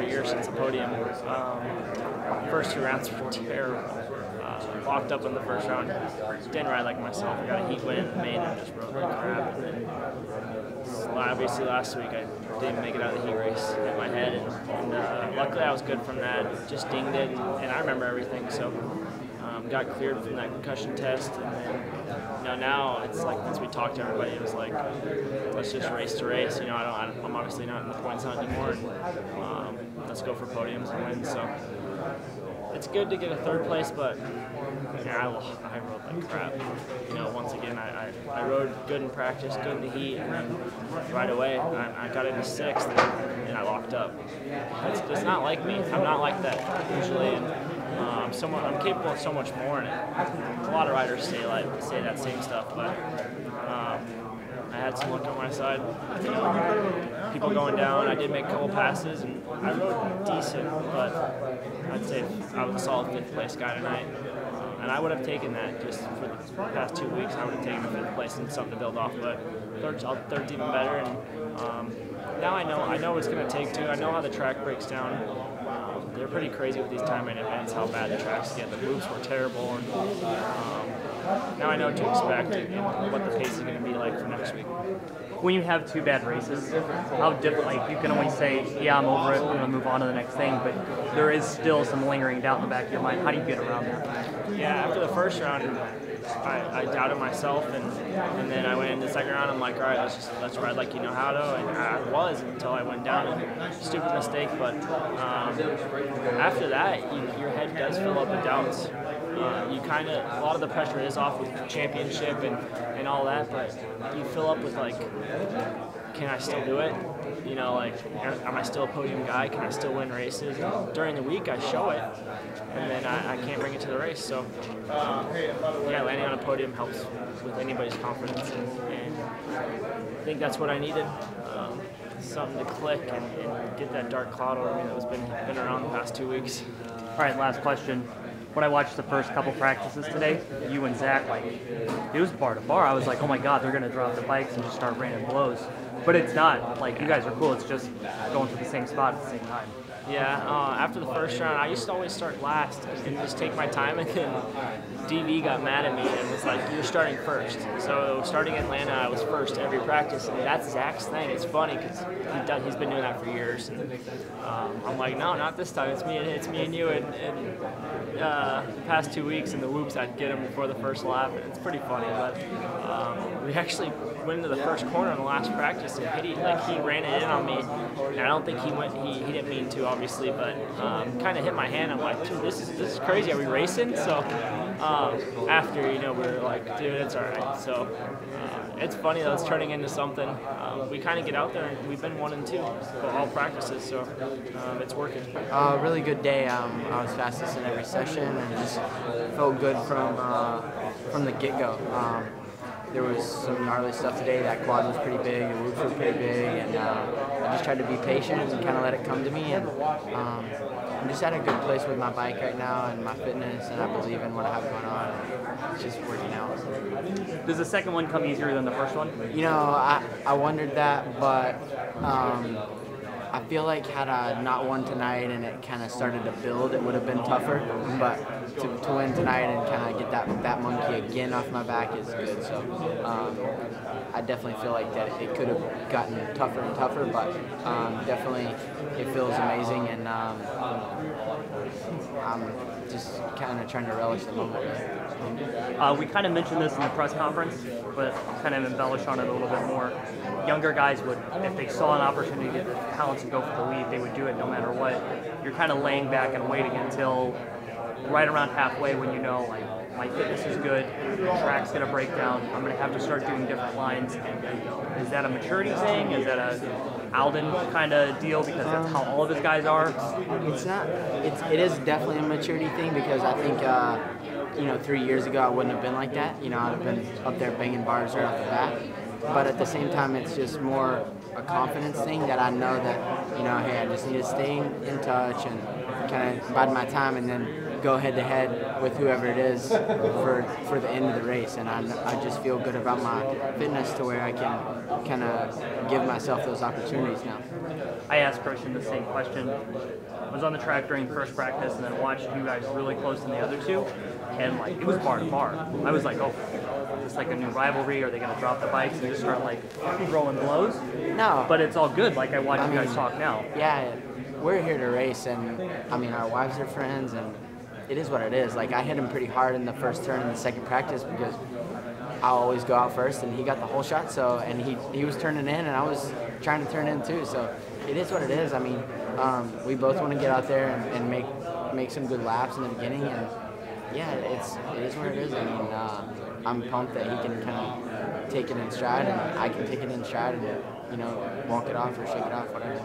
years since the podium. First 2 rounds were terrible. Locked up in the first round. Didn't ride like myself. I got a heat win in the main and just rode like crap. And then obviously last week I didn't make it out of the heat race. Hit my head, and luckily I was good from that. Just dinged it, and I remember everything. So got cleared from that concussion test, and then now it's like once we talked to everybody, it was like let's just race to race. I'm obviously not in the points hunt anymore, and let's go for podiums and wins. So it's good to get a 3rd place, but I rode like crap. Once again, I rode good in practice, good in the heat, and then right away I got into 6th, and I locked up. It's not like me. I'm not like that usually, and I'm capable of so much more in it. A lot of riders say that same stuff, but I had some luck on my side. People going down. I did make a couple passes, and I rode decent, but I'd say I was a solid 5th place guy tonight. And I would have taken that just for the past 2 weeks. I would have taken the 5th place and something to build off, but third's even better. And now I know what it's going to take too. I know how the track breaks down. They're pretty crazy with these time-in events, how bad the tracks get. The moves were terrible, and now I know what to expect and what the pace is going to be like for next week. When you have 2 bad races, how different? Like you can always say, "Yeah, I'm over it. I'm going to move on to the next thing," but there is still some lingering doubt in the back of your mind. How do you get around that? Yeah, after the first round, I doubted myself, and then I went into the second round. I'm like, all right, let's ride like you know how to, and I was until I went down. And stupid mistake, but after that, your head does fill up with doubts. A lot of the pressure is off with championship and all that, but you fill up with like, can I still do it? Am I still a podium guy? Can I still win races? During the week, I show it, and then I can't bring it to the race. So, landing on a podium helps with anybody's confidence, and I think that's what I needed. Something to click and get that dark cloud over me that was been around the past 2 weeks. All right, last question. When I watched the first couple practices today, you and Zach, it was bar to bar. I was like, oh my God, they're going to drop the bikes and just start raining blows. But it's not. You guys are cool. It's just going to the same spot at the same time. Yeah, after the first round, I used to always start last and just take my time, and then DV got mad at me and was like, you're starting first. So starting Atlanta, I was first every practice, and that's Zach's thing. It's funny because he's been doing that for years. And, I'm like, no, not this time. It's me and you. And the past 2 weeks in the whoops, I'd get him before the first lap, and it's pretty funny. But we actually went into the first corner in the last practice, and he ran it in on me. And I don't think he didn't mean to, obviously, but kind of hit my hand. I'm like, dude, this is crazy. Are we racing? So after, we were like, dude, it's all right. So it's funny though. It's turning into something. We kind of get out there, and we've been 1 and 2 for all practices, so it's working. Really good day. I was fastest in every session, and just felt good from the get-go. There was some gnarly stuff today. That quad was pretty big, the whoops were pretty big, and I just tried to be patient and kind of let it come to me. And I'm just at a good place with my bike right now and my fitness, and I believe in what I have going on. It's just working out. Does the second one come easier than the first one? I wondered that, but I feel like had I not won tonight and it kind of started to build, it would have been tougher. But to win tonight and kind of get that monkey again off my back is good. So I definitely feel like that it could have gotten tougher and tougher, but definitely it feels amazing, and I'm just kind of trying to relish the moment. We kind of mentioned this in the press conference, but kind of embellish on it a little bit more. Younger guys would, if they saw an opportunity to get the talents and go for the lead, they would do it no matter what. You're kind of laying back and waiting until right around halfway when you know, like, my fitness is good, the track's going to break down, I'm going to have to start doing different lines. Is that a maturity thing? Is that a Alden kind of deal because that's how all of his guys are? It's not. It is definitely a maturity thing, because I think 3 years ago I wouldn't have been like that. I'd have been up there banging bars right off the bat. But at the same time, it's just more a confidence thing that I know that, hey, I just need to stay in touch and kind of bide my time, and then go head-to-head with whoever it is for the end of the race. And I just feel good about my fitness to where I can kind of give myself those opportunities now. I asked Christian the same question. I was on the track during first practice and then watched you guys really close in the other two, and like it was bar to bar. I was like, oh, is this like a new rivalry? Are they gonna drop the bikes and just start like throwing blows? No. But it's all good. Like I watch you guys talk now. Yeah, we're here to race, and I mean our wives are friends, and it is what it is. Like I hit him pretty hard in the first turn in the second practice because I always go out first, and he got the whole shot. So, and he was turning in, and I was trying to turn in too. So, it is what it is. I mean, we both want to get out there and make some good laps in the beginning, and yeah, it is what it is. I mean, I'm pumped that he can kind of take it in stride, and I can take it in stride, and walk it off or shake it off, whatever.